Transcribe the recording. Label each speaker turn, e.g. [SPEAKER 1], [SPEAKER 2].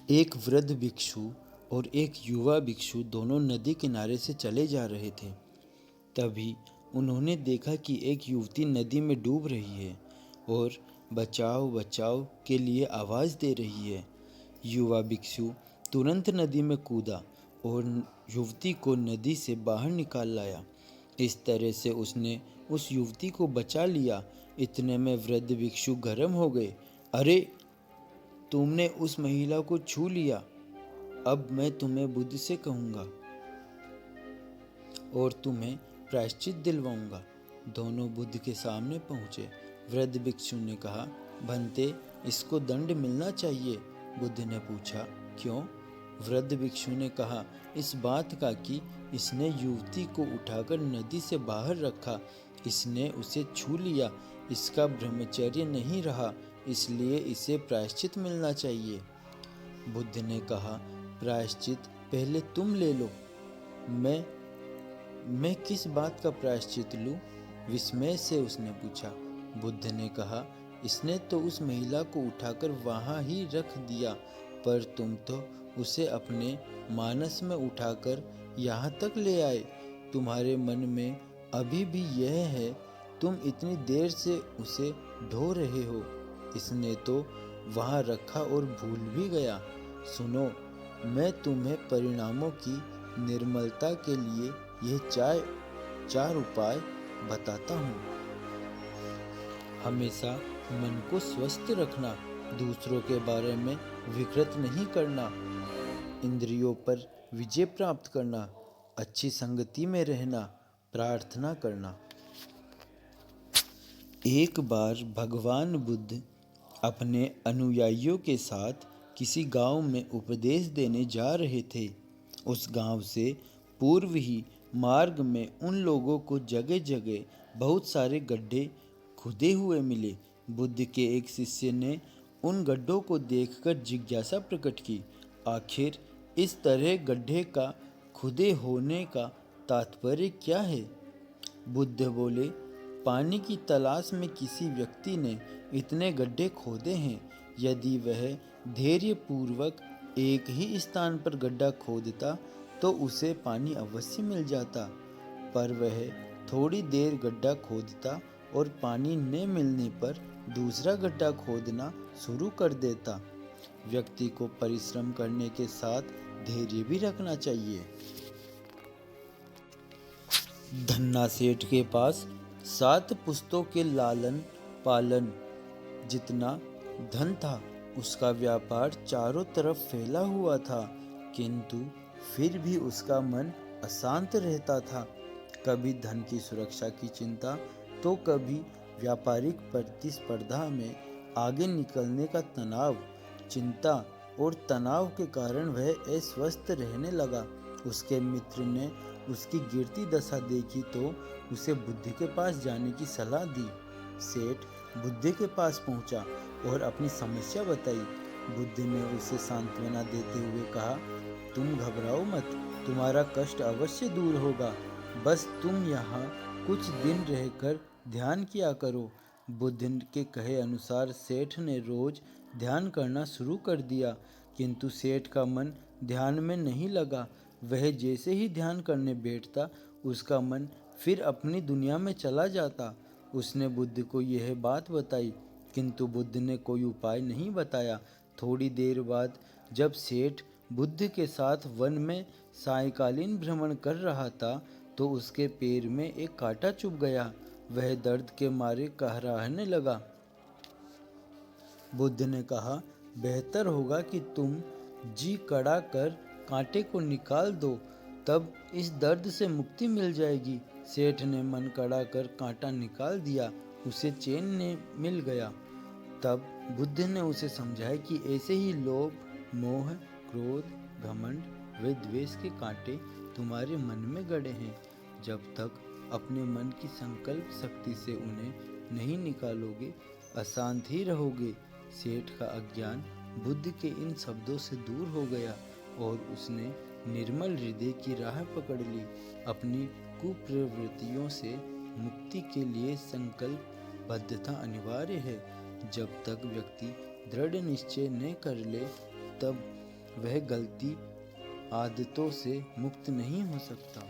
[SPEAKER 1] एक वृद्ध भिक्षु और एक युवा भिक्षु दोनों नदी किनारे से चले जा रहे थे। तभी उन्होंने देखा कि एक युवती नदी में डूब रही है और बचाओ बचाओ के लिए आवाज़ दे रही है। युवा भिक्षु तुरंत नदी में कूदा और युवती को नदी से बाहर निकाल लाया। इस तरह से उसने उस युवती को बचा लिया। इतने में वृद्ध भिक्षु गर्म हो गए। अरे, तुमने उस महिला को छू लिया, अब मैं तुम्हें बुद्ध से कहूँगा और तुम्हें प्रायश्चित दिलवाऊंगा। दोनों बुद्ध के सामने पहुँचे। वृद्ध भिक्षु ने कहा, भंते, इसको दंड मिलना चाहिए। बुद्ध ने पूछा, क्यों? वृद्ध भिक्षु ने कहा, इस बात का कि इसने युवती को उठाकर नदी से बाहर रखा, इसने उसे छू लिया, इसका ब्रह्मचर्य नहीं रहा, इसलिए इसे प्रायश्चित मिलना चाहिए। बुद्ध ने कहा, प्रायश्चित पहले तुम ले लो। मैं किस बात का प्रायश्चित लूं? विस्मय से उसने पूछा। बुद्ध ने कहा, इसने तो उस महिला को उठाकर वहां ही रख दिया, पर तुम तो उसे अपने मानस में उठाकर यहाँ तक ले आए। तुम्हारे मन में अभी भी यह है, तुम इतनी देर से उसे ढो रहे हो। इसने तो वहाँ रखा और भूल भी गया। सुनो, मैं तुम्हें परिणामों की निर्मलता के लिए यह चार उपाय बताता हूँ। हमेशा मन को स्वस्थ रखना, दूसरों के बारे में विकृत नहीं करना, इंद्रियों पर विजय प्राप्त करना, अच्छी संगति में रहना, प्रार्थना करना। एक बार भगवान बुद्ध अपने अनुयायियों के साथ किसी गांव में उपदेश देने जा रहे थे। उस गांव से पूर्व ही मार्ग में उन लोगों को जगह जगह बहुत सारे गड्ढे खुदे हुए मिले। बुद्ध के एक शिष्य ने उन गड्ढों को देखकर जिज्ञासा प्रकट की, आखिर इस तरह गड्ढे का खुदे होने का तात्पर्य क्या है? बुद्ध बोले, पानी की तलाश में किसी व्यक्ति ने इतने गड्ढे खोदे हैं। यदि वह धैर्यपूर्वक एक ही स्थान पर गड्ढा खोदता तो उसे पानी अवश्य मिल जाता, पर वह थोड़ी देर गड्ढा खोदता और पानी न मिलने पर दूसरा गड्ढा खोदना शुरू कर देता। व्यक्ति को परिश्रम करने के साथ धैर्य भी रखना चाहिए। धन्ना सेठ के पास 7 पुश्तों के लालन पालन जितना धन था। उसका व्यापार चारों तरफ फैला हुआ था, किंतु फिर भी उसका मन अशांत रहता था। कभी धन की सुरक्षा की चिंता, तो कभी व्यापारिक प्रतिस्पर्धा में आगे निकलने का तनाव। चिंता और तनाव के कारण वह अस्वस्थ रहने लगा। उसके मित्र ने उसकी गिरती दशा देखी तो उसे बुद्ध के पास जाने की सलाह दी। सेठ बुद्ध के पास पहुंचा और अपनी समस्या बताई। बुद्ध ने उसे सांत्वना देते हुए कहा, तुम घबराओ मत, तुम्हारा कष्ट अवश्य दूर होगा, बस तुम यहाँ कुछ दिन रहकर ध्यान किया करो। बुद्ध के कहे अनुसार सेठ ने रोज ध्यान करना शुरू कर दिया, किंतु सेठ का मन ध्यान में नहीं लगा। वह जैसे ही ध्यान करने बैठता, उसका मन फिर अपनी दुनिया में चला जाता। उसने बुद्ध को यह बात बताई, किंतु बुद्ध ने कोई उपाय नहीं बताया। थोड़ी देर बाद जब सेठ बुद्ध के साथ वन में सायंकालीन भ्रमण कर रहा था, तो उसके पैर में एक कांटा चुभ गया। वह दर्द के मारे कहराने लगा। बुद्ध ने कहा, बेहतर होगा कि तुम जी कड़ा कर कांटे को निकाल दो, तब इस दर्द से मुक्ति मिल जाएगी। सेठ ने मन कड़ा कर कांटा निकाल दिया, उसे चैन ने मिल गया। तब बुद्ध ने उसे समझाया कि ऐसे ही लोभ, मोह, क्रोध, घमंड व द्वेष के कांटे तुम्हारे मन में गड़े हैं। जब तक अपने मन की संकल्प शक्ति से उन्हें नहीं निकालोगे, अशांत ही रहोगे। सेठ का अज्ञान बुद्ध के इन शब्दों से दूर हो गया और उसने निर्मल हृदय की राह पकड़ ली। अपनी कुप्रवृत्तियों से मुक्ति के लिए संकल्पबद्धता अनिवार्य है। जब तक व्यक्ति दृढ़ निश्चय न कर ले, तब वह गलती आदतों से मुक्त नहीं हो सकता।